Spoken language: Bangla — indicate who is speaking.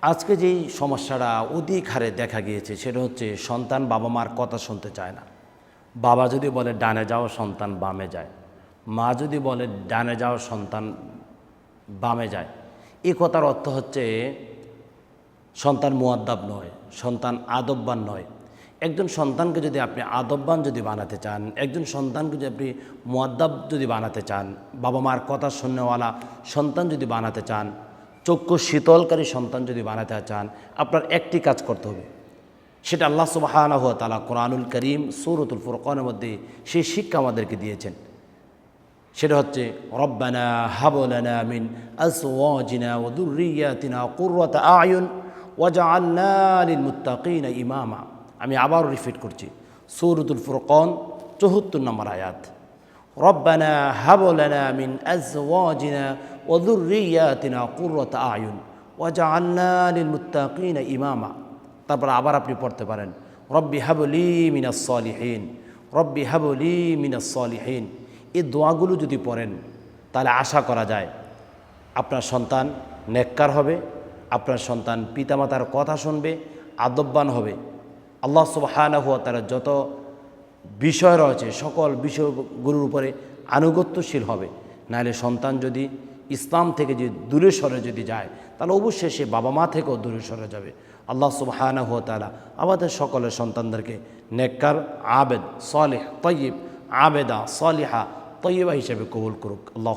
Speaker 1: আজকে যেই সমস্যাটা অধিক হারে দেখা গিয়েছে সেটা হচ্ছে সন্তান বাবা মার কথা শুনতে চায় না। বাবা যদি বলে ডানে যাও, সন্তান বামে যায়। মা যদি বলে ডানে যাও, সন্তান বামে যায়। এই কথার অর্থ হচ্ছে সন্তান মুআদ্দাব নয়, সন্তান আদববান নয়। একজন সন্তানকে যদি আপনি আদববান যদি বানাতে চান, একজন সন্তানকে যদি আপনি মুআদ্দাব যদি বানাতে চান, বাবা মার কথা শুননেওয়ালা সন্তান যদি বানাতে চান, চক্ষু শীতলকারী সন্তান যদি বানাতে চান, আপনার একটি কাজ করতে হবে। সেটা আল্লাহ সুবহানাহু ওয়া তাআলা কোরআনুল কারীম সূরাতুল ফুরকানের মধ্যে সেই শিক্ষা আমাদেরকে দিয়েছেন। সেটা হচ্ছে রব্বানা হাব লানা মিন আজওয়াজিনা ওয়া যুররিয়াতিনা কুররাতা আয়ুন ওয়াজআলনা লিল মুত্তাকিনা ইমামা। আমি আবার রিপিট করছি, সূরাতুল ফুরকান ৭৪ নম্বর আয়াত। রব্বানা হাব লানা মিন আজওয়াজিনা ওয়া যুররিয়াতিনা কুররাতা আয়ুন ওয়াজআলনা লিল মুত্তাকিনা ইমামা। তারপর আবার আপনি পড়তে পারেন রব্বি হাবলি মিনাস সলিহিন, রব্বি হাবলি মিনাস সলিহিন। এই দোয়াগুলো যদি পড়েন তাহলে আশা করা যায় আপনার সন্তান নেককার হবে, আপনার সন্তান পিতামাতার কথা শুনবে, আদববান হবে। আল্লাহ সুবহানাহু ওয়া তাআলা যত বিষয় রয়েছে সকল বিষয়গুলোর উপরে আনুগত্যশীল হবে। নাহলে সন্তান যদি ইসলাম থেকে যদি দূরে সরে যদি যায় তাহলে অবশ্যই সে বাবা মা থেকেও দূরে সরে যাবে। আল্লাহ সুবহানাহু ওয়া তাআলা আমাদের সকলের সন্তানদেরকে নেককার, আবেদ, সালেহ, তয়্যিব, আবেদা, সালিহা, তয়্যিবা হিসেবে কবুল করুক। আল্লাহ